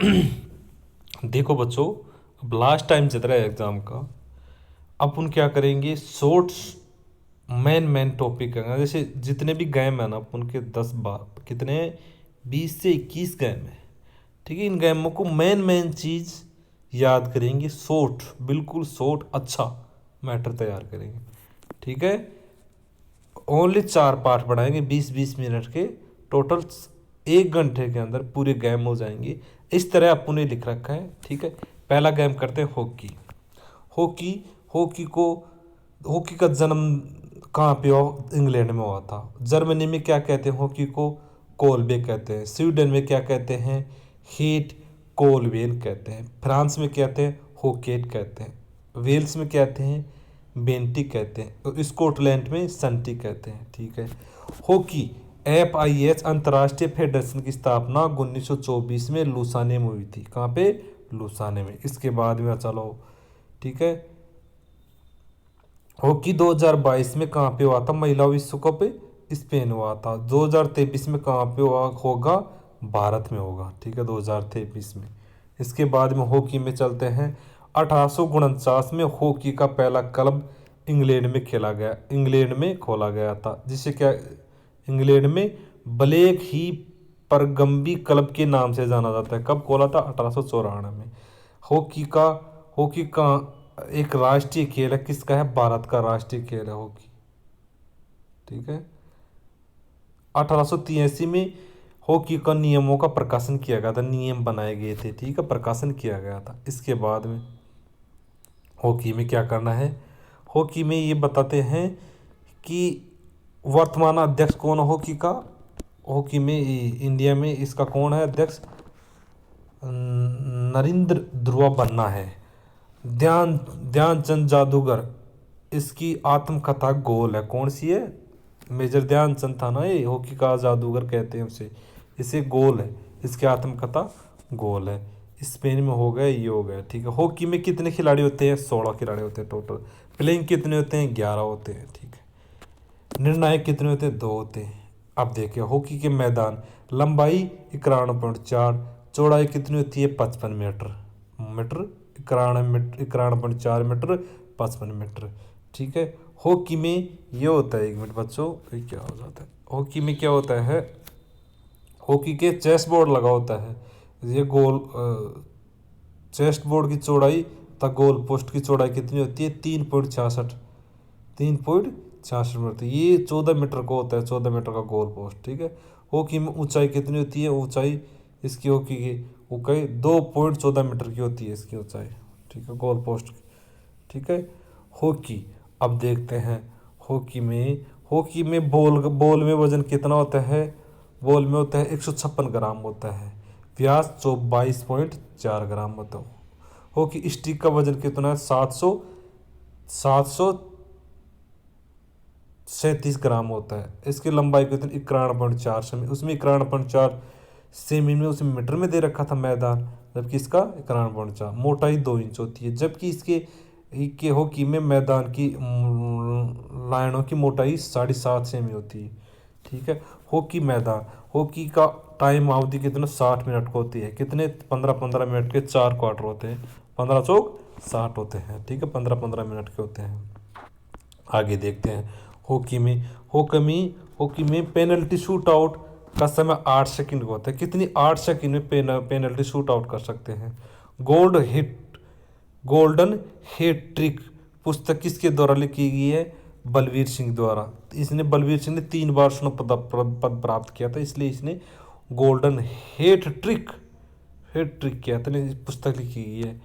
देखो बच्चों, अब लास्ट टाइम चल रहा है एग्जाम का। अपन क्या करेंगे, शॉर्ट्स मेन टॉपिक है। जैसे जितने भी गेम है ना, अपन के 10 बार कितने 20 से 21 गेम है। ठीक है, इन गेमों को मेन चीज़ याद करेंगे। शॉर्ट, बिल्कुल शॉर्ट अच्छा मैटर तैयार करेंगे। ठीक है, ओनली 4 पार्ट बनाएंगे 20-20 मिनट के। टोटल 1 घंटे के अंदर पूरे गेम हो जाएंगे। इस तरह अपन ने लिख रखा है। ठीक है, पहला गेम करते हैं हॉकी। हॉकी हॉकी को हॉकी का जन्म कहाँ पे हुआ? इंग्लैंड में हुआ था। जर्मनी में क्या कहते हैं हॉकी को? कोलबे कहते हैं। स्वीडन में क्या कहते हैं? हीट कोलवेन कहते हैं। फ्रांस में कहते हैं होकेट कहते हैं। वेल्स में कहते हैं बेंटी कहते हैं। और स्कॉटलैंड में संटी कहते हैं। ठीक है, हॉकी FIH अंतर्राष्ट्रीय फेडरेशन की स्थापना 1924 में लुसाने में हुई थी। कहाँ पे? लुसाने में। इसके बाद में चलो, ठीक है, हॉकी 2022 में कहाँ पे हुआ था? महिला विश्व कप स्पेन हुआ था। 2023 में कहाँ पे हुआ होगा? भारत में होगा। ठीक है, 2023 में। इसके बाद में हॉकी में चलते हैं। 1849 में हॉकी का पहला क्लब इंग्लैंड में खेला गया, इंग्लैंड में खोला गया था, जिसे क्या इंग्लैंड में ब्लैक ही परगम्बी क्लब के नाम से जाना जाता है। कब खोला था? 1894 में। हॉकी का हॉकी का एक राष्ट्रीय खेल है। किसका है? भारत का राष्ट्रीय खेल है हॉकी। ठीक है, 1883 में हॉकी का नियमों का प्रकाशन किया गया था। नियम बनाए गए थे। ठीक है, प्रकाशन किया गया था। इसके बाद में हॉकी में क्या करना है? हॉकी में ये बताते हैं कि वर्तमान अध्यक्ष कौन है हॉकी का? हॉकी में इंडिया में इसका कौन है अध्यक्ष? नरेंद्र ध्रुव बन्ना है। ध्यानचंद जादूगर, इसकी आत्मकथा गोल है। कौन सी है? मेजर ध्यानचंद था ना, ये हॉकी का जादूगर कहते हैं उसे। इसे गोल है, इसकी आत्मकथा गोल है। स्पेन में हो गया, ये हो गया। ठीक है, हॉकी में कितने खिलाड़ी होते हैं? 16 खिलाड़ी होते हैं टोटल। प्लेइंग कितने होते हैं? 11 होते हैं। ठीक है, निर्णायक कितने होते हैं? 2 होते हैं। अब देखिए हॉकी के मैदान, लंबाई 91.4, चौड़ाई कितनी होती है? 55 मीटर। Metre 91.4 metre, 55 metre. ठीक है, हॉकी में ये होता है, 1 मिनट बच्चों, ये क्या हो जाता है? हॉकी में क्या होता है? हॉकी के चेस बोर्ड लगा होता है। ये गोल चेस्ट बोर्ड की चौड़ाई तक गोल पोस्ट की चौड़ाई कितनी होती है? 3.66, 3.66 मीटर। ये 14 मीटर का होता है, 14 मीटर का गोल पोस्ट। ठीक है, हॉकी में ऊंचाई कितनी होती है? ऊंचाई इसकी हॉकी की ऊंचाई 2.14 मीटर की होती है, इसकी ऊंचाई। ठीक है, गोल पोस्ट की। ठीक है, हॉकी। अब देखते हैं हॉकी में बॉल बॉल में वजन कितना होता है? बॉल में होता है 156 ग्राम होता है। व्यास 22.4 ग्राम होता है। हॉकी स्टिक का वजन कितना है? 737 ग्राम होता है। इसकी लंबाई कितनी? 91.4 सेमी। उसमें 91.4 सेमी में उसमें मीटर में दे रखा था मैदान, जबकि इसका 91.4। मोटाई 2 इंच होती है, जबकि इसके हॉकी में मैदान की लाइनों की मोटाई 7.5 सेमी होती है। ठीक है, हॉकी मैदान, हॉकी का टाइम अवधि कितना? 60 मिनट को होती है। कितने? 15-15 मिनट के 4 क्वार्टर होते हैं। 15 चौक 60 होते हैं। ठीक है, 15-15 मिनट के होते हैं। आगे देखते हैं हॉकी में हॉकी में पेनल्टी शूट आउट का समय 8 सेकंड का होता है। कितनी? 8 सेकंड में पेनल्टी शूट आउट कर सकते हैं। गोल्डन हेड ट्रिक पुस्तक किसके द्वारा लिखी गई है? बलवीर सिंह द्वारा। बलवीर सिंह ने 3 बार स्वर्ण पद प्राप्त किया था, इसलिए इसने गोल्डन हेड ट्रिक किया था, पुस्तक लिखी गई है।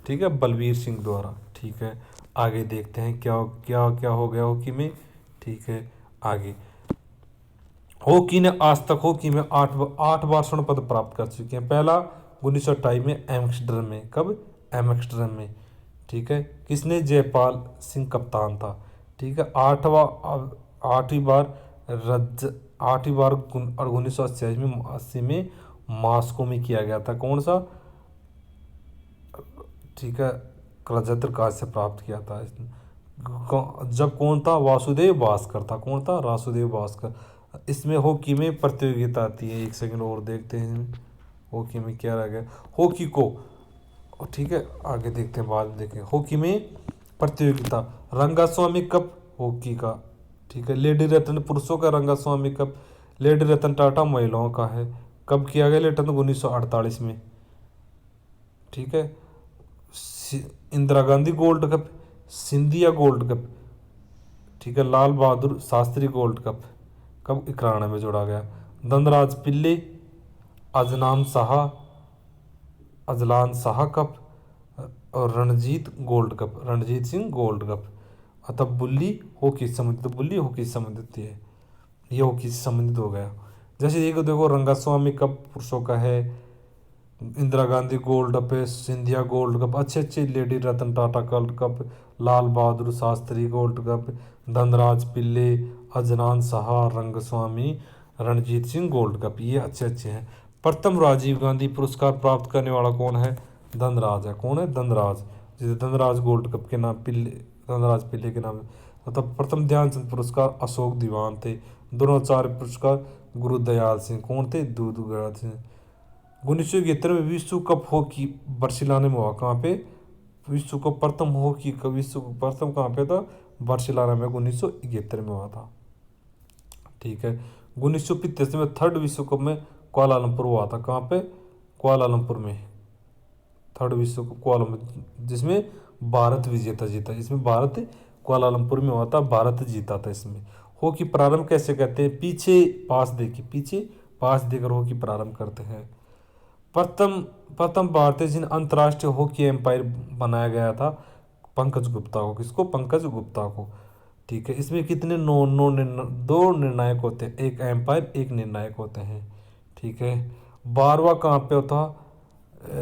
ठीक है, बलवीर सिंह द्वारा। ठीक है, आगे देखते हैं क्या क्या क्या हो गया हॉकी में। ठीक है, आगे हॉकी में 8 बार स्वर्ण पद प्राप्त कर चुके हैं। पहला 1928 में एम्स्टर्डम में। कब? एम्स्टर्डम में। ठीक है, किसने? जयपाल सिंह कप्तान था। ठीक है, 8वीं बार और 1980 में मॉस्को में किया गया था। कौन सा? ठीक है, रजत काज से प्राप्त किया था इसने। जब कौन था? वासुदेव भास्कर था। कौन था? वासुदेव भास्कर। इसमें हॉकी में प्रतियोगिता आती है। 1 सेकंड और देखते हैं। हॉकी में क्या रह गया, हॉकी को, ठीक है आगे देखते हैं, बाद में देखें। हॉकी में प्रतियोगिता, रंगास्वामी कप हॉकी का, ठीक है। लेडी रतन पुरुषों का रंगास्वामी कप, लेडी रतन टाटा महिलाओं का है। कब किया गया लेटन, 1948 में, ठीक है। Indira Gandhi gold cup, Scindia gold cup, ठीक है। लाल बहादुर शास्त्री गोल्ड कप कब 91 में जोड़ा गया। Dhanraj Pillay, अजनान Shah, Azlan Shah cup, और Ranjit gold cup, Ranjit Singh gold cup. अतः बुल्ली हॉकी से संबंधित, बुल्ली हॉकी से संबंधित है, ये हॉकी से संबंधित हो गया। जैसे ये देखो रंगास्वामी कप पुरुषों का है, इंदिरा गांधी गोल्ड कप है, सिंधिया गोल्ड कप, अच्छे अच्छे, lady Ratan Tata gold cup, Lal Bahadur Shastri gold cup, Dhanraj Pillay, अजनान Shah, Rangaswamy, Ranjit Singh gold cup, ये अच्छे अच्छे हैं। प्रथम राजीव गांधी पुरस्कार प्राप्त करने वाला कौन है, धनराज है। कौन है, धनराज, जिसे धनराज गोल्ड कप के नाम, पिल्ले, धनराज पिल्ले के नाम, मतलब प्रथम ध्यानचंद पुरस्कार अशोक दीवान थे। द्रोणाचार्य पुरस्कार गुरुदयाल सिंह, कौन थे, गुरुदयाल सिंह। 1971 में विश्व कप हॉकी बार्सिलोना में हुआ, कहाँ पे, विश्व कप प्रथम हॉकी का विश्व प्रथम कहाँ पे था, बार्सिलोना में 1971 में हुआ था, ठीक है। 1985 में थर्ड विश्व कप में कुआलालंपुर हुआ था, कहाँ पे, कुआलालंपुर में, थर्ड विश्व कप कुआलालंपुर, जिसमें भारत विजेता जीता, इसमें भारत, कुआलालंपुर में हुआ था, भारत जीता था इसमें। हॉकी प्रारंभ कैसे करते हैं, पीछे पास देके, पीछे पास देकर हॉकी प्रारंभ करते हैं। प्रथम प्रथम भारतीय जिन अंतर्राष्ट्रीय हॉकी एम्पायर बनाया गया था, पंकज गुप्ता को, किसको, पंकज गुप्ता को, ठीक है। इसमें कितने दो निर्णायक होते हैं, एक एम्पायर एक निर्णायक होते हैं, ठीक है। 12वां कहाँ पे होता,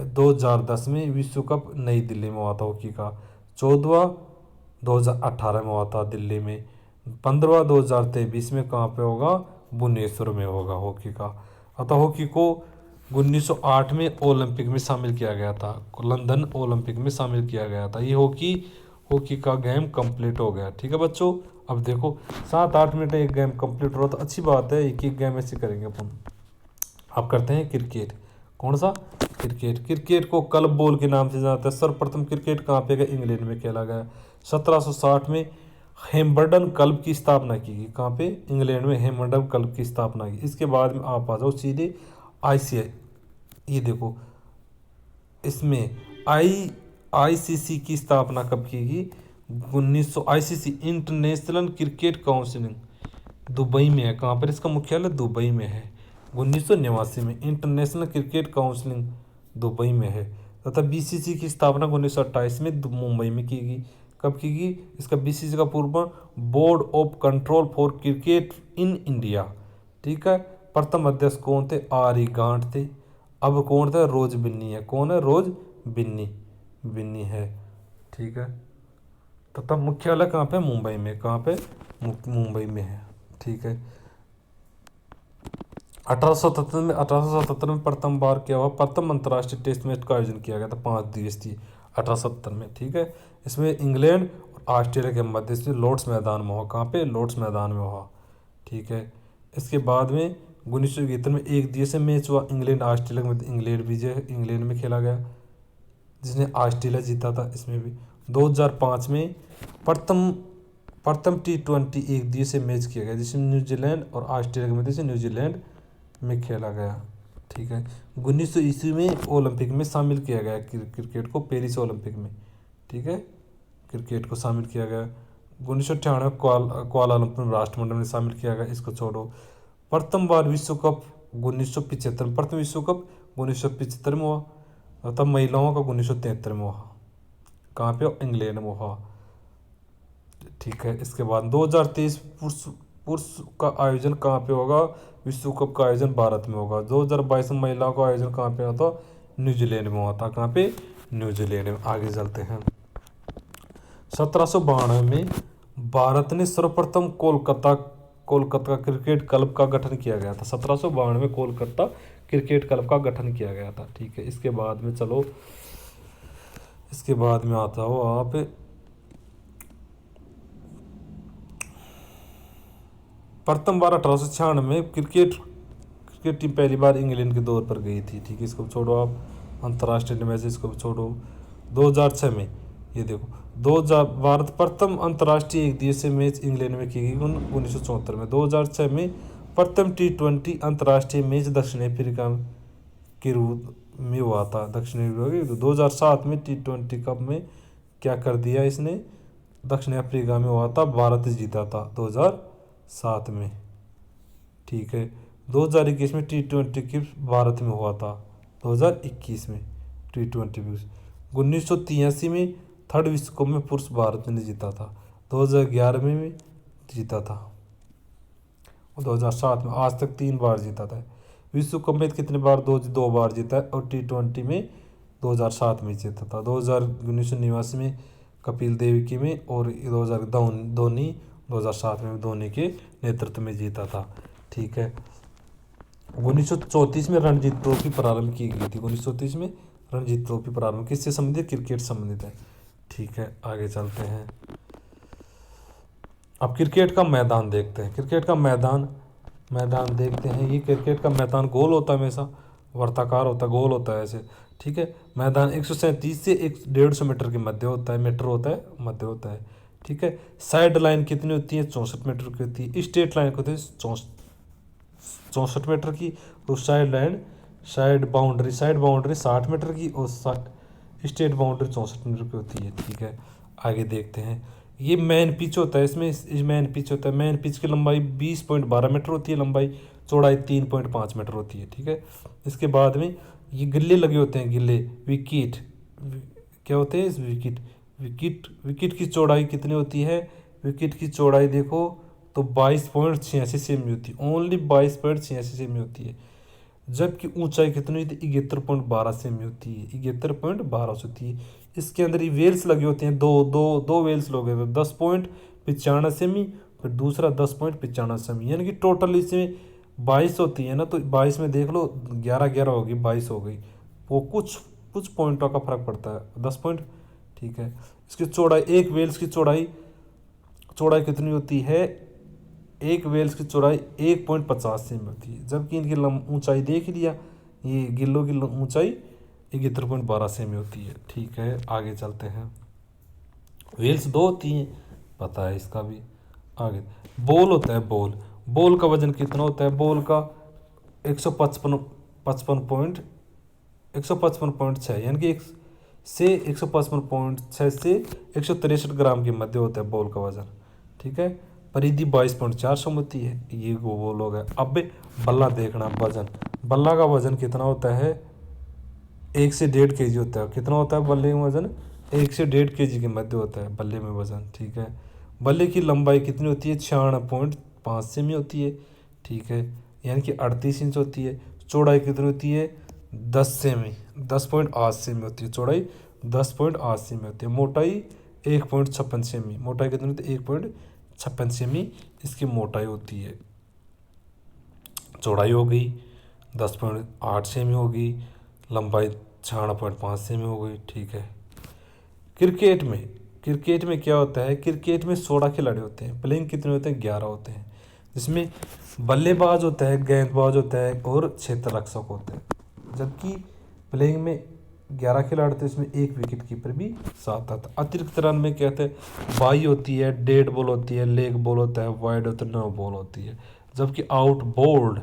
2010 में विश्व कप नई दिल्ली में हुआ था हॉकी का। 14वां 2018 में हुआ था दिल्ली में। 15वां 2023 में कहाँ पे होगा, भुवनेश्वर में होगा हॉकी का। अतः हॉकी को 1908 में ओलंपिक में शामिल किया गया था, लंदन ओलंपिक में शामिल किया गया था। ये हॉकी हॉकी का गेम कंप्लीट हो गया, ठीक है बच्चों। अब देखो 7-8 मिनट में एक गेम कंप्लीट हो रहा, तो अच्छी बात है, एक एक गेम ऐसे करेंगे अपन। अब करते हैं क्रिकेट, कौन सा, क्रिकेट। क्रिकेट को क्लब बॉल के नाम से जाना जाता है। सर्वप्रथम क्रिकेट कहाँ पे गया, इंग्लैंड में खेला गया। 1760 में हेम्बल्डन क्लब की स्थापना की गई, कहाँ पे, इंग्लैंड में हेम्बल्डन क्लब की स्थापना की। इसके बाद में आप आ जाओ सीधे ICC, ये देखो इसमें ICC की स्थापना कब की गई, 1900, ICC international cricket counselling Dubai में है, कहाँ पर, इसका मुख्यालय दुबई में है। 1989 में इंटरनेशनल क्रिकेट काउंसिलिंग दुबई में है, तथा BCC की स्थापना 1928 में मुंबई में की गई। कब की गई, इसका BCC का पूर्व board of control for cricket in India, ठीक है। प्रथम अध्यक्ष कौन थे, RE गांठ थे। अब कौन था, रोज बिन्नी है, कौन है, रोज बिन्नी, बिन्नी है, ठीक है। तथा मुख्यालय कहाँ पे, मुंबई में, कहाँ पे, मुंबई में है, ठीक है। 1877 में प्रथम बार क्या हुआ, प्रथम अंतर्राष्ट्रीय टेस्ट मैच का आयोजन किया गया था, 5 दिवसीय, 1870 में, ठीक है। इसमें इंग्लैंड और ऑस्ट्रेलिया के मध्य, इसमें लॉर्ड्स मैदान में हुआ, कहाँ पे, लॉर्ड्स मैदान में हुआ, ठीक है। इसके बाद में 1971 में एक दिवसीय मैच हुआ, इंग्लैंड ऑस्ट्रेलिया में, इंग्लैंड विजय, इंग्लैंड में खेला गया, जिसने ऑस्ट्रेलिया जीता था। इसमें भी 2005 में प्रथम T20 एक दिवसीय मैच किया गया, जिसमें न्यूजीलैंड और ऑस्ट्रेलिया के मध्य से न्यूजीलैंड में खेला गया, ठीक है। 1900 ईस्वी में ओलंपिक में शामिल किया गया क्रिकेट को, पेरिस ओलंपिक में, ठीक है, क्रिकेट को शामिल किया गया। 1998 कुआलालंपुर में राष्ट्रमंडल में शामिल किया गया, इसको छोड़ो। प्रथम बार विश्व कप 1975 में, प्रथम विश्व कप 1975 में हुआ, तब महिलाओं का 1973 में हुआ, कहाँ पे, इंग्लैंड में हुआ, ठीक है। इसके बाद 2023 पुरुष पुरुष का आयोजन कहाँ पे होगा, विश्व कप का आयोजन भारत में होगा। 2022 में महिलाओं का आयोजन कहाँ पे होता, न्यूजीलैंड में हुआ था, कहाँ पे, न्यूजीलैंड में। आगे चलते हैं। 1792 में भारत ने सर्वप्रथम कोलकाता क्रिकेट क्लब का गठन किया गया था। 1792 में कोलकाता क्रिकेट क्लब का गठन किया गया था, ठीक है। इसके बाद में चलो, इसके बाद में आता हो आप प्रथम बार 1896 में क्रिकेट टीम पहली बार इंग्लैंड के दौर पर गई थी, ठीक है, इसको छोड़ो आप, अंतर्राष्ट्रीय मैच इसको भी छोड़ो। 2006 में, ये देखो, 2000 भारत प्रथम अंतर्राष्ट्रीय एक दिवसीय मैच इंग्लैंड में की गई 1974 में। 2006 में प्रथम T20 अंतर्राष्ट्रीय मैच दक्षिण अफ्रीका के रूप में हुआ था, दक्षिण अफ्रीका। 2007 में T20 कप में क्या कर दिया इसने, दक्षिण अफ्रीका में हुआ था, भारत जीता था 2007 में, ठीक है। 2021 में T20 की भारत में हुआ था, 2021 में T20 में। 1983 में थर्ड विश्व कप में पुरुष भारत ने जीता था, 2011 में जीता था, और 2007 में। आज तक 3 बार जीता था। विश्व कप में कितने बार, 2 बार जीता है, और T20 में 2007 में जीता था। 1989 में कपिल देव की में, और 2000 धोनी 2007 में धोनी के नेतृत्व में जीता था, ठीक है। 1934 में रणजी ट्रॉफी प्रारंभ की गई थी। 1934 में रणजी ट्रॉफी प्रारंभ किससे संबंधित, क्रिकेट संबंधित है, ठीक है। आगे चलते हैं, अब क्रिकेट का मैदान देखते हैं। क्रिकेट का मैदान देखते हैं। ये क्रिकेट का मैदान गोल होता है, हमेशा वर्ताकार होता है, गोल होता है ऐसे, ठीक है। मैदान 137 से 150 मीटर के मध्य होता है, मध्य होता है, ठीक है। साइड लाइन कितनी होती है, 64 मीटर की होती है। स्ट्रेट लाइन होती है 64 मीटर की, और साइड बाउंड्री 60 मीटर की, और स्ट्रेट बाउंड्री 64 मीटर की होती है, ठीक है। आगे देखते हैं, ये मेन पिच होता है, इसमें मेन पिच होता है। मेन पिच की लंबाई 20.12 मीटर होती है, लंबाई, चौड़ाई 3.5 मीटर होती है, ठीक है। इसके बाद में ये गिल्ले लगे होते हैं, गिल्ले, विकेट, क्या होते हैं इस विकेट की चौड़ाई कितनी होती है, विकेट की चौड़ाई देखो तो 22.86 सेमी होती है, ओनली 22.86 सेमी होती है। जबकि ऊंचाई कितनी होती है, 71.12 सेमी होती है, 71.12 होती है। इसके अंदर ये वेल्स लगे होते हैं, दो वेल्स लगे होते हैं, 10.95 सेमी, फिर दूसरा 10.95 सेमी, यानी कि टोटल इसमें 22 होती है ना, तो 22 में देख लो 11 होगी, 22 हो गई, वो कुछ पॉइंटों का फर्क पड़ता है, 10 पॉइंट, ठीक है। इसकी चौड़ाई, एक वेल्स की चौड़ाई कितनी होती है, एक वेल्स की चौड़ाई 1.50 सेमी होती है, जबकि इनकी ऊंचाई देख लिया, ये गिल्लों की ऊंचाई 71.12 सेमी होती है, ठीक है। आगे चलते हैं, वेल्स 2 होती हैं, पता है इसका भी। आगे बॉल होता है, बॉल का वजन कितना होता है, बॉल का 155.6, यानी कि 155.6 से 163 ग्राम के मध्य होता है बॉल का वजन, ठीक है। परिधि 22.4 होती है, ये वो बॉल हो गया। अब बल्ला देखना, वजन, बल्ला का वजन कितना होता है, 1 से 1.5 kg होता है। कितना होता है बल्ले में वजन, 1 से 1.5 kg के मध्य होता है बल्ले में वजन, ठीक है। बल्ले की लंबाई कितनी होती है, 96.5 सेमी होती है, ठीक है, यानी कि 38 इंच होती है। चौड़ाई कितनी होती है, 10 सेमी, 10.8 सेमी होती है, चौड़ाई 10.8 सेमी होती है। मोटाई 1.56 सेमी, मोटाई कितनी होती है, 1.56 सेमी इसकी मोटाई होती है। चौड़ाई हो गई 10.8 सेमी होगी, लंबाई 96.5 सेमी हो गई, ठीक है। क्रिकेट में क्या होता है, क्रिकेट में 16 खिलाड़ी होते हैं, प्लेइंग कितने होते हैं, 11 होते हैं, जिसमें बल्लेबाज होता है, गेंदबाज होता है, और क्षेत्ररक्षक होते हैं। जबकि प्लेइंग में 11 खिलाड़ी थे, इसमें एक विकेट कीपर भी साथ आता है। अतिरिक्त रन में क्या होता है, बाई होती है, डेड बॉल होती है, लेग बॉल होता है, वाइड होता है, नो बॉल होती है। जबकि out, bowled,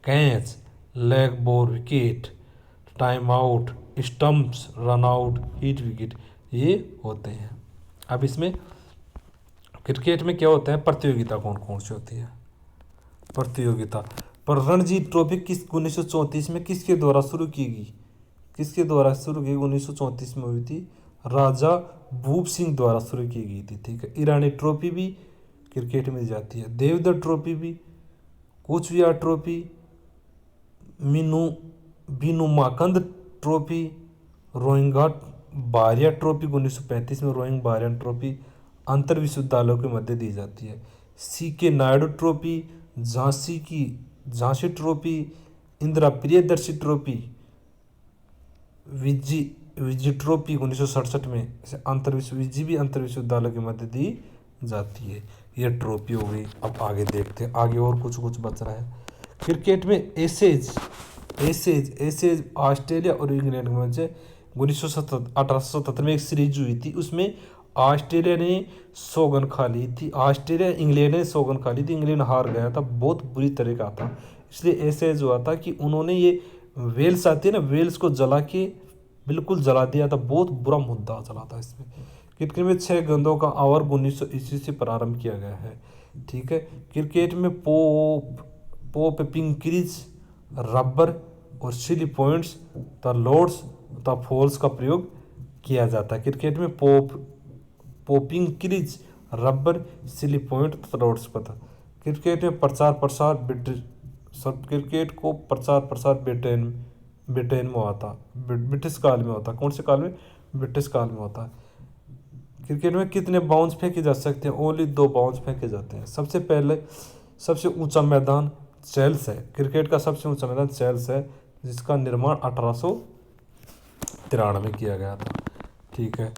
catch, leg ball, wicket, time out, stumps, run out, hit wicket, ये होते हैं। अब इसमें क्रिकेट में क्या होता है, प्रतियोगिता कौन कौन सी होती है, प्रतियोगिता पर रणजी ट्रॉफी 1934 में किसके द्वारा शुरू की गई, 1934 में हुई थी, राजा भूप सिंह द्वारा शुरू की गई थी, ठीक है। ईरानी ट्रॉफी भी क्रिकेट में दी जाती है, देवधर ट्रॉफी भी, कूचबिहार ट्रॉफी, बिनुमाकंद ट्रॉफी, रोहिंगा बारिया ट्रॉफी 1935 में रोहिंग बारिया ट्रॉफी अंतर विश्वविद्यालयों के मध्य दी जाती है। CK Naidu trophy, Jhansi trophy, Indira Priyadarshi trophy, Vizzy trophy 1967 में विजी भी अंतर विश्वविद्यालय के मध्य दी जाती है। यह ट्रॉफी हो गई। अब आगे देखते हैं, आगे और कुछ बच रहा है। क्रिकेट में एसेज ऑस्ट्रेलिया और इंग्लैंड के मध्य 1877 में एक सीरीज हुई थी। उसमें ऑस्ट्रेलिया ने 100 गन खा ली थी, इंग्लैंड ने 100 गन खा ली थी। इंग्लैंड हार गया था, बहुत बुरी तरह का था। इसलिए एसेज हुआ था कि उन्होंने ये वेल्स आती है ना, वेल्स को जला के बिल्कुल जला दिया था। बहुत बुरा मुद्दा चला था इसमें। क्रिकेट में 6 गेंदों का ओवर 1900 ईस्वी से प्रारंभ किया गया है। ठीक है। क्रिकेट में पोप पिंकरिज, रबर और silly points the Lord's the falls का प्रयोग किया जाता है। क्रिकेट में popping crease, rubber, silly point तथा लॉर्ड्स का था। क्रिकेट में प्रचार प्रसार ब्रिटिश सब क्रिकेट को प्रचार प्रसार ब्रिटेन में होता, ब्रिटिश काल में होता। कौन से काल में? ब्रिटिश काल में होता है। क्रिकेट में कितने बाउंस फेंके जा सकते हैं? ओनली 2 बाउंस फेंके जाते हैं। सबसे ऊंचा मैदान चेल्स है। क्रिकेट का सबसे ऊंचा मैदान चेल्स है, जिसका निर्माण 1893 में किया गया था। ठीक है।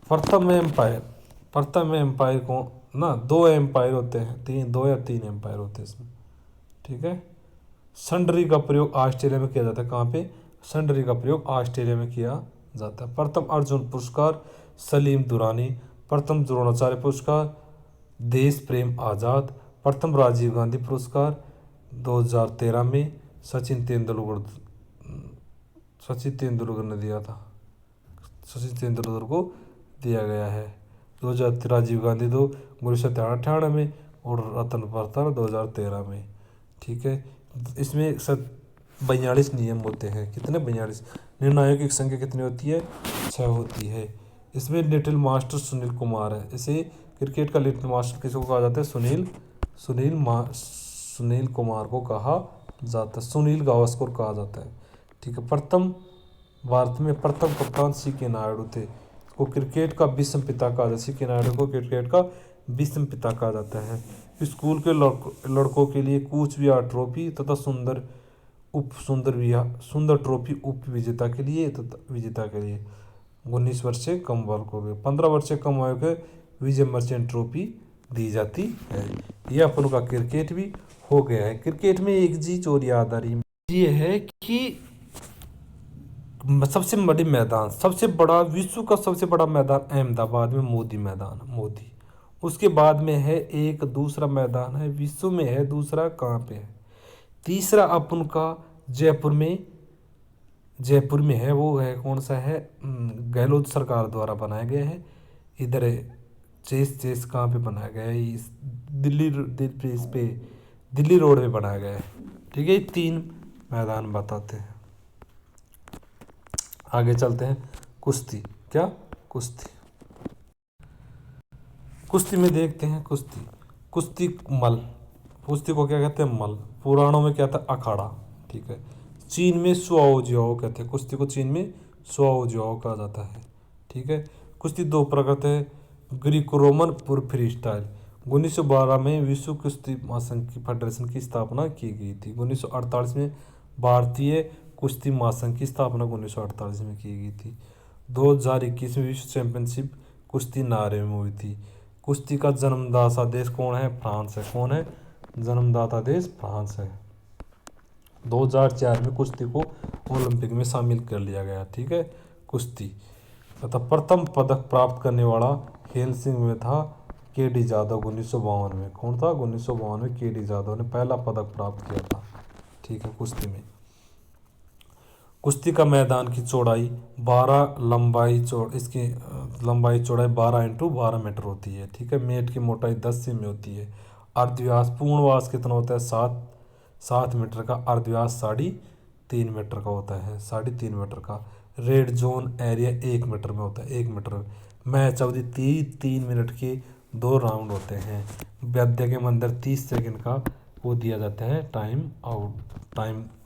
प्रथम एम्पायर को ना 2 एम्पायर होते हैं, 2 या 3 एम्पायर होते हैं इसमें। ठीक है। संडरी का प्रयोग ऑस्ट्रेलिया में किया जाता है। कहाँ पे? संडरी का प्रयोग ऑस्ट्रेलिया में किया जाता है। प्रथम अर्जुन पुरस्कार सलीम दुरानी। प्रथम द्रोणाचार्य पुरस्कार देश प्रेम आज़ाद। प्रथम राजीव गांधी पुरस्कार 2013 में सचिन तेंदुलकर ने दिया था। सचिन तेंदुलकर को दिया गया है। 2000 राजीव गांधी 1998 में और रतन टाटा 2013 में। ठीक है। इसमें 42 नियम होते हैं। कितने? 42। निर्णायकों की संख्या कितनी होती है? 6 होती है। इसमें लिटिल मास्टर सुनील कुमार है। इसे क्रिकेट का लिटिल मास्टर किसको कहा जाता है? सुनील कुमार को कहा जाता है। सुनील गावस्कर कहा जाता है। ठीक है। भारत में प्रथम कप्तान CK नायडू थे। को क्रिकेट का विश्व पिता कहा जाता है। CK नायडू को क्रिकेट का विश्व पिता कहा जाता है। स्कूल के लड़कों के लिए कूच विहार ट्रॉफी तथा सुंदर ट्रॉफी उप विजेता के लिए 19 वर्ष से कम बालक हो गए। 15 वर्ष से कम आयु के विजय मर्चेंट ट्रॉफी दी जाती है। यह अपन का क्रिकेट भी हो गया है। क्रिकेट में एक चीज और याद आ रही ये है कि सबसे बड़ा विश्व का सबसे बड़ा मैदान अहमदाबाद में मोदी। उसके बाद में है एक दूसरा मैदान है विश्व में है, दूसरा कहाँ पे है? तीसरा अपन का जयपुर में है। वो है कौन सा है? गहलोत सरकार द्वारा बनाया गया है। इधर है चेस कहाँ पे बनाया गया है? इस दिल्ली रोड पे बनाया गया है। ठीक है। 3 मैदान बताते हैं। आगे चलते हैं। कुश्ती में देखते हैं। कुश्ती को क्या कहते हैं? मल। पुराणों में क्या था? अखाड़ा। ठीक है। चीन में सुआओ जियाओ कहते हैं। कुश्ती को चीन में सुआओ जियाओ कहा जाता है। ठीक है। कुश्ती 2 प्रकार है, ग्रीको रोमन और फ्री स्टाइल। 1912 में विश्व कुश्ती महासंघ की फेडरेशन की स्थापना की गई थी। 1948 में भारतीय कुश्ती महासंघ की स्थापना 1948 में की गई थी। 2021 में विश्व चैंपियनशिप कुश्ती नारे में हुई थी। कुश्ती का जन्मदाता देश कौन है? फ्रांस है। कौन है? जन्मदाता देश फ्रांस है। 2004 में कुश्ती को ओलंपिक में शामिल कर लिया गया। ठीक है। कुश्ती तथा प्रथम पदक प्राप्त करने वाला हेलसिंकी में था KD जाधव 1952 में। कौन था? 1952 में KD जाधव ने पहला पदक प्राप्त किया था। ठीक है। कुश्ती में कुश्ती का मैदान की चौड़ाई 12 इसकी लंबाई चौड़ाई 12x12 मीटर होती है। ठीक है। मेट की मोटाई 10 सेमी होती है। अर्धव्यास पूर्णव्यास कितना होता है? 7 मीटर का। अर्धव्यास 3.5 मीटर का होता है। 3.5 मीटर का। रेड जोन एरिया 1 मीटर में होता है। 1 मीटर। मैच अवधि 3 मिनट के 2 राउंड होते हैं। वाद्य के अंदर 30 सेकंड का वो दिया जाता है, टाइम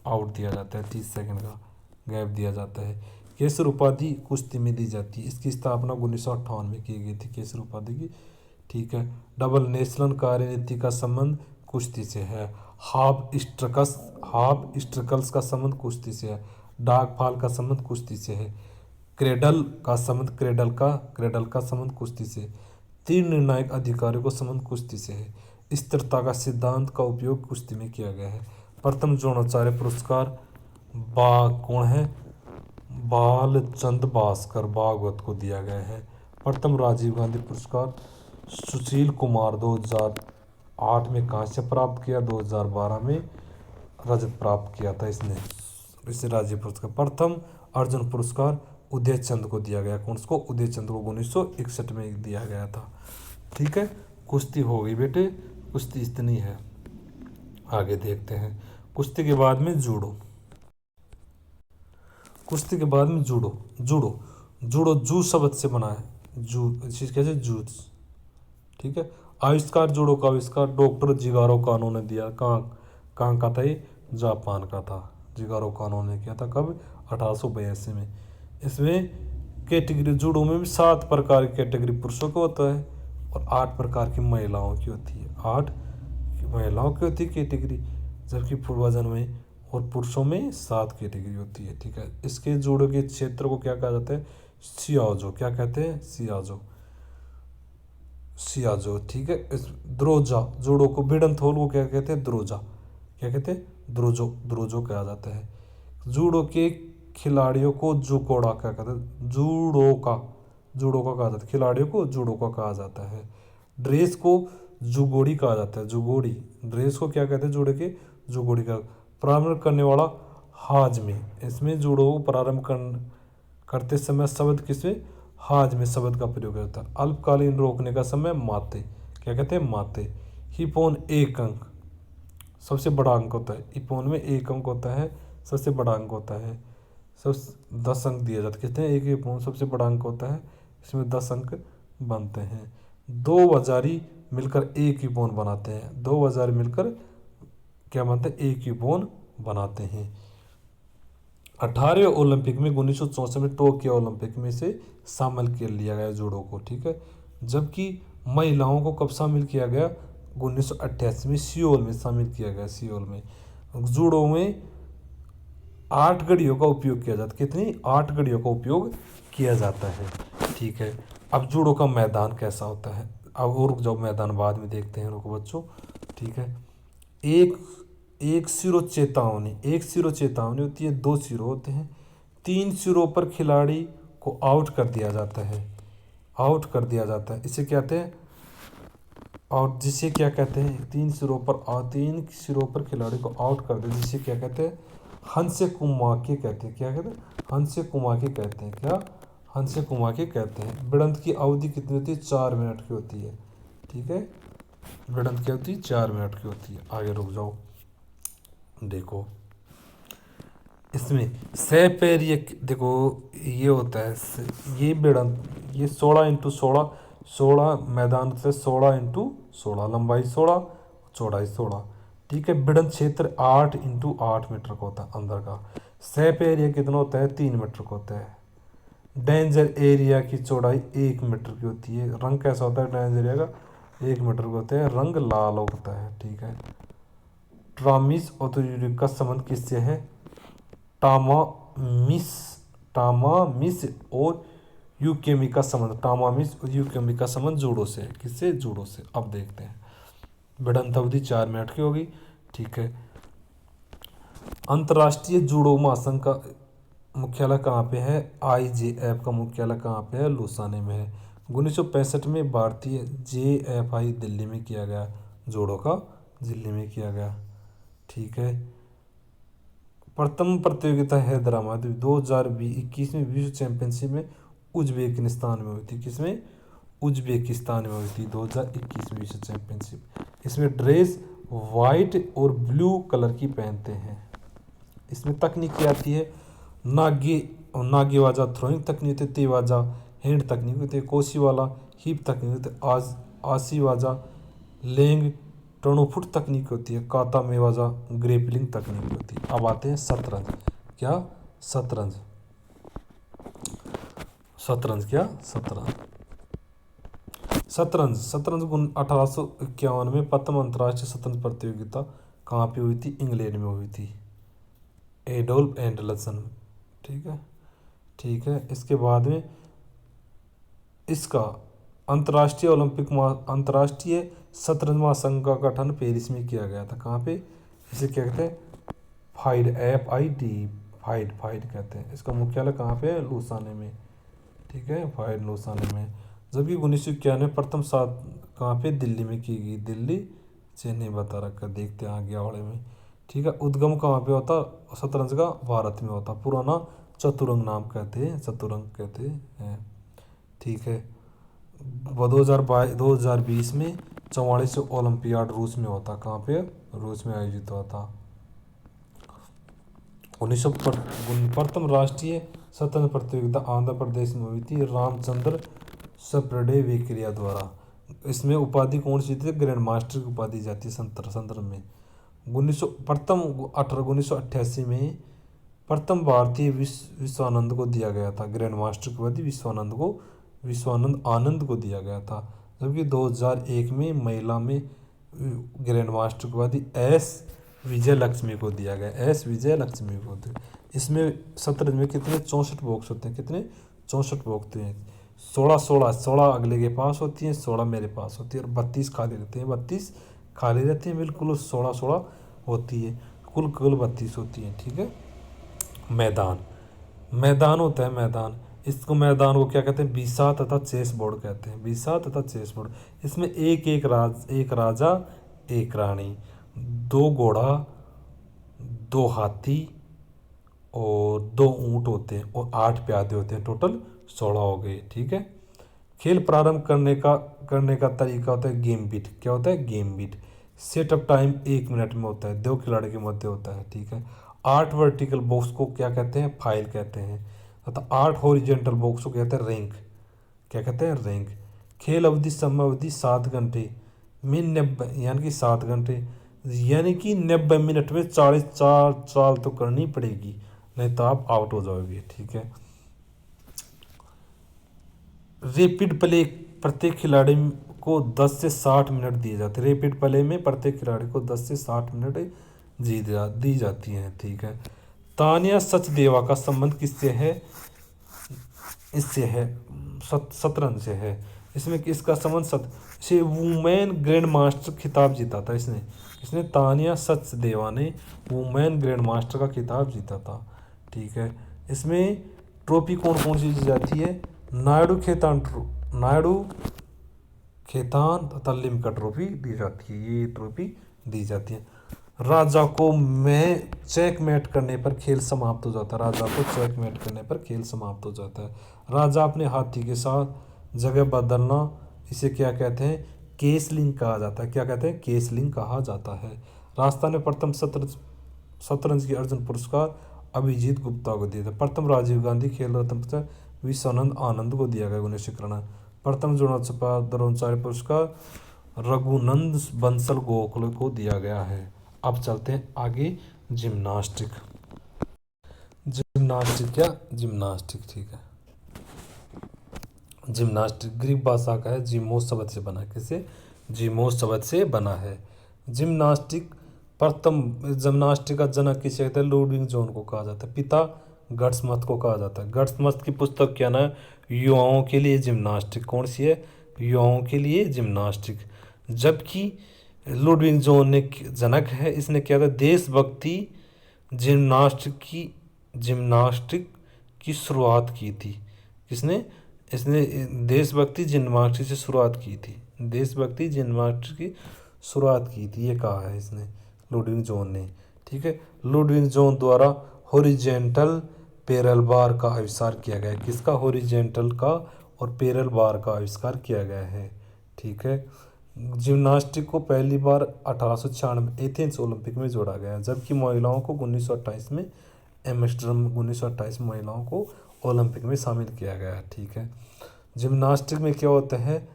आउट दिया जाता है। 30 सेकंड का गैप दिया जाता है। केसर उपाधि कुश्ती में दी जाती है। इसकी स्थापना 1958 में की गई थी, केसर उपाधि की। ठीक है। डबल नेशनल कार्यनीति का संबंध कुश्ती से है। हाफ स्ट्रकल्स का संबंध कुश्ती से है। डाक फाल का संबंध कुश्ती से है। क्रेडल का संबंध कुश्ती से। 3 निर्णायक अधिकारियों का संबंध कुश्ती से है। स्थिरता का सिद्धांत का उपयोग कुश्ती में किया गया है। प्रथम द्रोणाचार्य पुरस्कार कौन है? बालचंद भास्कर भागवत को दिया गया है। प्रथम राजीव गांधी पुरस्कार सुशील कुमार 2008 में कांस्य प्राप्त किया, 2012 में रजत प्राप्त किया था इसने, इसे राजीव पुरस्कार। प्रथम अर्जुन पुरस्कार उदय चंद को दिया गया। कौन को? उदय चंद को 1961 में दिया गया था। ठीक है, कुश्ती हो गई बेटे, कुश्ती इतनी है। आगे देखते हैं, कुश्ती के बाद में जूडो। कुश्ती के बाद में जूडो। जूडो जूडो जू शब्द से बना है, जू चीज कैसे? जूझ। ठीक है, आविष्कार जूडो का आविष्कार डॉक्टर जिगारो कानो ने दिया। कहाँ का था ये? जापान का था। जिगारो कानो ने किया था कब? 1882 में। इसमें कैटेगरी जूडो में भी 7 प्रकार की कैटेगरी पुरुषों को होता है और 8 प्रकार की महिलाओं की होती है। 8 महिलाओं की होती है कैटेगरी, जबकि वजन में और पुरुषों में 7 कैटेगरी होती है। ठीक है, इसके जूडो के क्षेत्र को क्या कहा जाता है? सियाजो। क्या कहते हैं? सियाजो। सियाजो। ठीक है, इस द्रोजा जूडो को भिड़ंत होल को क्या कहते हैं? द्रोजा। क्या कहते हैं? द्रोजो। द्रोजो कहा जाता है। जूडो के खिलाड़ियों को जुकोड़ा क्या कहते हैं? जूडो का कहा जाता है। खिलाड़ियों को जूडो का कहा जाता है। ड्रेस को जुगोड़ी कहा जाता है। जुगोड़ी। ड्रेस को क्या कहते हैं? जूडो के जुगोड़ी का। प्रारंभ करने वाला हाजमे। इसमें जूडो को प्रारंभ करते समय शब्द किसमें? हाज में शब्द का प्रयोग होता है। अल्पकालीन रोकने का समय माते। क्या कहते हैं? माते। हिपोन 1 अंक सबसे बड़ा अंक होता है। हिपोन में 1 अंक होता है, सबसे बड़ा अंक होता है। सब 10 अंक दिए जाते। कितने? एक हिपोन सबसे बड़ा अंक होता है, इसमें 10 अंक बनते हैं। 2 वजारी मिलकर एक हिपोन बनाते हैं। 2 वजारी मिलकर क्या बनते हैं? एक हिपोन बनाते हैं। 18वें ओलंपिक में 1964 में टोक्यो ओलंपिक में से शामिल कर लिया गया जूडो को। ठीक है, जबकि महिलाओं को कब शामिल किया गया? 1988 में सियोल में शामिल किया गया। सियोल में जूडो में 8 घड़ियों का उपयोग किया जाता है। कितनी? 8 घड़ियों का उपयोग किया जाता है। ठीक है, अब जूडो का मैदान कैसा होता है? अब और जो मैदान बाद में देखते हैं रुको बच्चों। ठीक है, एक सिरो चेतावनी। एक सिरो चेतावनी होती है, 2 सिरों होते हैं। 3 सिरों पर खिलाड़ी को आउट कर दिया जाता है। आउट कर दिया जाता है, इसे कहते हैं और जिसे क्या कहते हैं? 3 सिरों पर खिलाड़ी को आउट कर दे, जिसे क्या कहते हैं? हंसे कुमाके कहते हैं। क्या कहते हैं? हंसे कुमाके कहते हैं। क्या? हंसे कुमाके कहते हैं। भिड़ंत की अवधि कितनी होती है? 4 मिनट की होती है। ठीक है, भिड़ंत की अवधि 4 मिनट की होती है। आगे रुक जाओ, देखो इसमें सह पैर ये देखो ये होता है ये भिड़ंत, ये 16x16 16 मैदान से 16x16 लंबाई 16 चौड़ाई 16। ठीक है, भिड़ंत क्षेत्र 8x8 मीटर का होता है अंदर का। सह पे एरिया कितना होता है? 3 मीटर का होता है। डेंजर एरिया की चौड़ाई 1 मीटर की होती है। रंग कैसा होता है डेंजर एरिया का? 1 मीटर का होता है, रंग लाल होता है। ठीक है, ट्रामिस और यूरिक का संबंध किससे है? टामामिस टामामिस और यूकेमी का संबंध। टामामिस और यूकेमी का संबंध जूडो से है। किससे? जूडो से। अब देखते हैं, भिड़ंत अवधि 4 मिनट की होगी। ठीक है, अंतर्राष्ट्रीय जूडो महासंघ का मुख्यालय कहाँ पे है? IJF का मुख्यालय कहाँ पे है? लुसाने में है। 1965 में भारतीय JFI दिल्ली में किया गया। जूडो का दिल्ली में किया गया। ठीक है, प्रथम प्रतियोगिता हैदराबाद 2021 में विश्व चैंपियनशिप में उज्बेकिस्तान में हुई थी। किसमें? उज्बेकिस्तान में हुई थी 2021 में विश्व चैंपियनशिप। इसमें ड्रेस वाइट और ब्लू कलर की पहनते हैं। इसमें तकनीक क्या आती है? नागेवाजा थ्रोइंग तकनीक होती है, तेवाजा हैंड तकनीक होती है, कोशीवाला हिप तकनीक होती है, आशीवाजा लेंग टर्नोफुट तकनीक होती है, काता मेवाजा ग्रेपलिंग तकनीक होती है। अब आते हैं शतरंज। क्या? शतरंज। शतरंज क्या? शतरंज। शतरंज शतरंज 1851 में प्रथम अंतर्राष्ट्रीय शतरंज प्रतियोगिता कहाँ पे हुई थी? इंग्लैंड में हुई थी, एडोल्फ एंडरसन। ठीक है, ठीक है, इसके बाद में इसका अंतर्राष्ट्रीय शतरंज महासंघ का गठन पेरिस में किया गया था। कहाँ पे? इसे क्या कहते हैं? फाइड, FID, फाइड, फाइड कहते हैं। इसका मुख्यालय कहाँ पे है? लुसाने में। ठीक है, फाइड लुसाने में। जबकि 1991 प्रथम सात कहाँ पे? दिल्ली में की गई। दिल्ली, चेन्नई बता रखा, देखते हैं आगे वाले में। ठीक है, उद्गम कहाँ पे होता शतरंज का? भारत में होता। पुराना चतुरंग नाम कहते हैं, चतुरंग कहते हैं। ठीक है, 2020 में 44 ओलंपियाड रूस में होता। कहाँ पे? रूस में आयोजित हुआ था। 1900 प्रथम राष्ट्रीय शतरंज प्रतियोगिता आंध्र प्रदेश में हुई थी, रामचंद्र सप्रेडे वेकरिया द्वारा। इसमें उपाधि कौन सी थी? ग्रैंड मास्टर की उपाधि जाती है संदर्भ में। 1988 में प्रथम भारतीय विश्वानंद को दिया गया था। ग्रैंड मास्टर की उपाधि विश्वानंद आनंद को दिया गया था। जबकि 2001 में महिला में ग्रैंड मास्टर की उपाधि S विजय लक्ष्मी को दिया गया। S विजय लक्ष्मी को दिया। इसमें शतरंज में कितने? 64 बॉक्स होते हैं। कितने? 64 बॉक्स होते हैं। 16 अगले के पास होती हैं, 16 मेरे पास होती है, और 32 खाली रहते हैं। 32 खाली रहते हैं, बिल्कुल 16 होती है, कुल 32 होती है। ठीक है, मैदान होता है, मैदान। इसको मैदान को क्या कहते हैं? बीसा तथा चेस बोर्ड कहते हैं। बीसा तथा चेस बोर्ड। इसमें एक राजा, एक रानी, 2 घोड़ा, 2 हाथी और 2 ऊंट होते हैं, और 8 प्यादे होते हैं। टोटल 16 हो गए। ठीक है, खेल प्रारंभ करने का तरीका होता है गेम बीट। क्या होता है? Game beat. Setup time 1 minute में होता है, 2 खिलाड़ी के मध्य होता है। ठीक है, 8 वर्टिकल बॉक्स को क्या कहते हैं? फाइल कहते हैं, तथा 8 हॉरिजेंटल बॉक्स को कहते हैं रैंक। क्या कहते हैं? रैंक। खेल अवधि, समय अवधि 7 घंटे में 90, यानी कि 7 घंटे, यानी कि 90 मिनट में 44 चाल तो करनी पड़ेगी, नहीं तो आप आउट हो जाओगे। ठीक है, रैपिड प्ले प्रत्येक खिलाड़ी को 10 से 60 मिनट दिए जाते हैं। रैपिड प्ले में प्रत्येक खिलाड़ी को 10 से 60 मिनट दी जाती हैं। ठीक है, तान्या सचदेवा का संबंध किससे है? इससे है, शतरंज से है। इसमें किसका संबंध? से वुमेन ग्रैंड मास्टर खिताब जीता था इसने। इसने तान्या सचदेवा ने वुमेन ग्रैंड मास्टर का खिताब जीता था। ठीक है, इसमें ट्रॉफी कौन कौन सी दी जाती है? नायडू खेतान तथा लिम्का ट्रॉफी दी जाती है। ये ट्रॉफी दी जाती है। राजा को चेकमेट करने पर खेल समाप्त हो जाता है। राजा को चेकमेट करने पर खेल समाप्त हो जाता है। राजा अपने हाथी के साथ जगह बदलना, इसे क्या कहते हैं? केसलिंग कहा जाता है। क्या कहते हैं? केसलिंग कहा जाता है। राजस्थान में प्रथम शतरंज की अर्जुन पुरस्कार अभिजीत गुप्ता को दिया था। प्रथम राजीव गांधी खेल रत्न पुरस्कार विश्वानंद आनंद को दिया गया 1991। प्रथम द्रोणाचार्य पुरस्कार रघुनंद बंसल गोखले को दिया गया है। अब चलते हैं आगे। जिम्नास्टिक। जिम्नास्टिक ठीक है। जिम्नास्टिक ग्रीक भाषा का है, जिमोस शब्द से बना है। किसे? जिमोस शब्द से बना है। जिम्नास्टिक का जनक किसे कहते हैं? लुडविग जोन को कहा जाता है। पिता गट्समथ को कहा जाता है। गट्समथ की पुस्तक क्या ना? युवाओं के लिए जिम्नास्टिक। कौन सी है? युवाओं के लिए जिम्नास्टिक। जबकि लुडविग जोन ने जनक है, इसने क्या था? देशभक्ति जिम्नास्टिक की शुरुआत की थी। किसने? इसने देशभक्ति जिम्नास्टिक से शुरुआत की थी। देशभक्ति जिम्नास्टिक की शुरुआत की थी, ये कहा है इसने, लुडविग जोन ने। ठीक है, लुडविग जोन द्वारा हॉरिजेंटल पैरेलल बार का आविष्कार किया गया है। किसका? हॉरिजेंटल का और पैरेलल बार का आविष्कार किया गया है। ठीक है, जिम्नास्टिक को पहली बार 1896 एथेंस ओलंपिक में जोड़ा गया, जबकि महिलाओं को 1928 में एम्स्टर्डम 1928 महिलाओं को ओलंपिक में शामिल किया गया। ठीक है, जिम्नास्टिक में क्या होता है?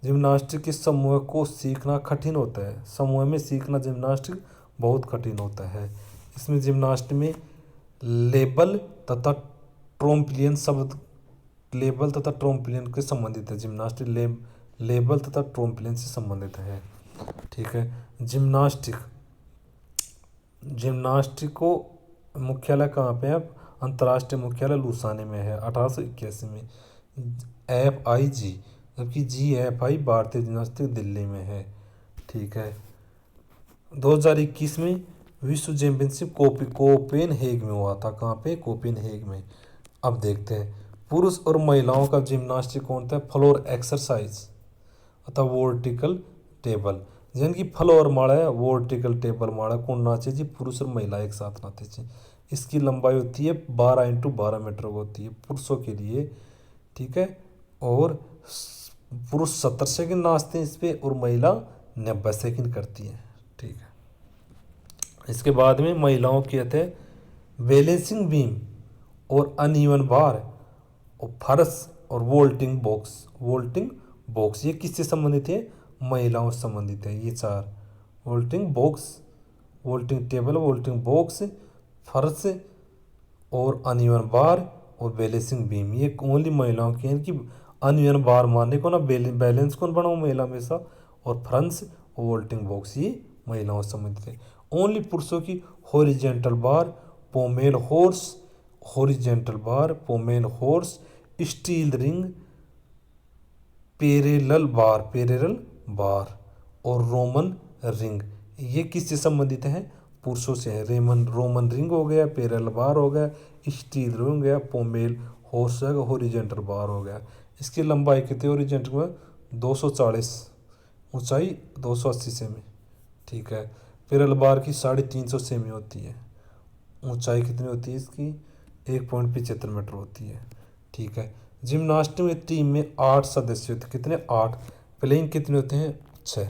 जिम्नास्टिक के समूह को सीखना कठिन होता है। समूह में सीखना जिम्नास्टिक बहुत कठिन होता है। इसमें जिम्नास्टिक में लेबल तथा ट्रोम्पलियन शब्द, लेबल तथा ट्रोम्पलियन के संबंधित है। जिम्नास्टिक लेबल तथा ट्रोम्पलियन से संबंधित है। ठीक है, जिम्नास्टिक को मुख्यालय कहाँ पे है? अंतर्राष्ट्रीय मुख्यालय लुसाने में है। 1881 में FIG जबकि GFI भारतीय जिम्नास्टिक दिल्ली में है। ठीक है। 2021 में विश्व चैंपियनशिप कोपेनहेग में हुआ था। कहाँ पे? कोपेनहेग में। अब देखते हैं पुरुष और महिलाओं का जिम्नास्टिक कौन था? फ्लोर एक्सरसाइज अथवा वर्टिकल टेबल। जिनकी फ्लोर माड़ा है, वर्टिकल टेबल माड़ा कौन नाचे जी? पुरुष और महिला एक साथ नाचे जी। इसकी लंबाई होती है 12 × 12 मीटर होती है पुरुषों के लिए। ठीक है। और पुरुष 70 सेकंड नाचते हैं इस पे और महिला 90 सेकंड करती है। ठीक है। इसके बाद में महिलाओं की कहते हैं बैलेंसिंग बीम और अनइवन बार और फर्श और वोल्टिंग बॉक्स ये किससे संबंधित है? महिलाओं से संबंधित है। ये चार वोल्टिंग बॉक्स, वोल्टिंग टेबल, वोल्टिंग बॉक्स, फर्श और अनइवन बार और बैलेंसिंग बीम ये ओनली महिलाओं की है। कि अनइवन बार मारने को ना बैलेंस कौन बनाओ? महिला हमेशा। और फ्रंस और वोल्टिंग बॉक्स ये महिलाओं से संबंधित है। ओनली पुरुषों की horizontal bar, pommel horse, horizontal bar, pommel horse, steel ring, parallel bar और रोमन रिंग ये किससे संबंधित है? पुरुषों से है। रोमन रिंग हो गया, पैरेलल बार हो गया, स्टील रिंग हो गया, पोमेल हॉर्स हो गया, हॉरिजेंटल बार हो गया। इसकी लंबाई कितनी? हॉरिजेंटल में 240, ऊंचाई 280 सेमी। ठीक है। पैरेलल बार की 350 सेमी होती है। ऊंचाई कितनी होती है इसकी? 1.75 मीटर होती है। ठीक है। जिम्नास्टिक में टीम में 8 सदस्य होते हैं। कितने? 8। प्लेइंग कितने होते हैं? 6।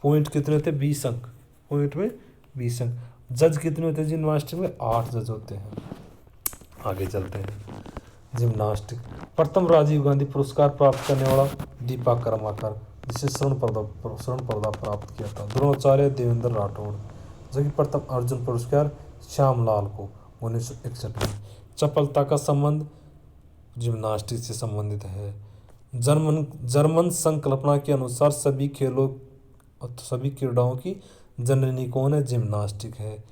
पॉइंट कितने होते हैं? 20 अंक। पॉइंट में 20 अंक। जज कितने होते हैं जिम्नास्टिक में? 8 जज होते हैं। आगे चलते हैं। जिम्नास्टिक प्रथम राजीव गांधी पुरस्कार प्राप्त करने वाला दीपा कर्माकर, जिसे स्वर्ण पदक प्राप्त किया था। द्रोणाचार्य देवेंद्र राठौड़। जबकि प्रथम अर्जुन पुरस्कार श्यामलाल को 1961 में। चपलता का संबंध जिम्नास्टिक से संबंधित है। जर्मन संकल्पना के अनुसार सभी क्रीड़ाओं की जननी कौन है? जिम्नास्टिक है।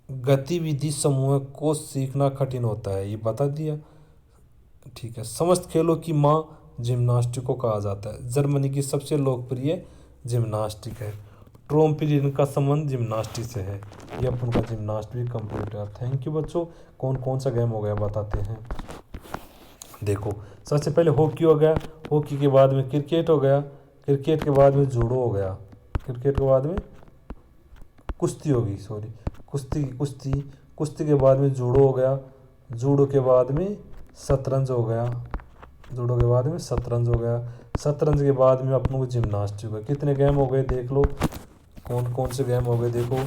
गतिविधि समूह को सीखना कठिन होता है, ये बता दिया। ठीक है। समस्त खेलों की माँ जिम्नास्टिक को कहा जाता है। जर्मनी की सबसे लोकप्रिय जिम्नास्टिक है। ट्रोम्पोलिन का संबंध जिम्नास्टिक से है। ये अपन का जिम्नास्टिक कंप्लीट है। थैंक यू बच्चों। कौन कौन सा गेम हो गया बताते हैं। देखो सबसे पहले हॉकी हो गया, हॉकी के बाद में क्रिकेट हो गया, क्रिकेट के बाद में जूडो हो गया, क्रिकेट के बाद में कुश्ती होगी, सॉरी कुश्ती के बाद में जूडो हो गया, जूडो के बाद में शतरंज हो गया, जूडो के बाद में शतरंज हो गया, शतरंज के बाद में अपनों को जिम्नास्टिक हो गया। कितने गेम हो गए देख लो, कौन कौन से गेम हो गए देखो।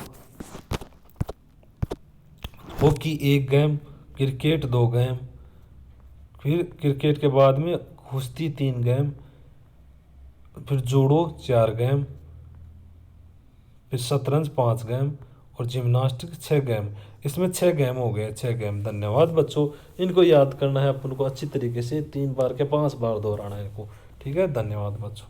हॉकी 1 गेम, क्रिकेट 2 गेम, फिर क्रिकेट के बाद में कुश्ती 3 गेम, फिर जूडो 4 गेम, फिर शतरंज 5 गेम और जिम्नास्टिक 6 गेम। इसमें 6 गेम हो गए, 6 गेम। धन्यवाद बच्चों। इनको याद करना है अपन को अच्छी तरीके से, 3 बार के 5 बार दोहराना है इनको। ठीक है। धन्यवाद बच्चों।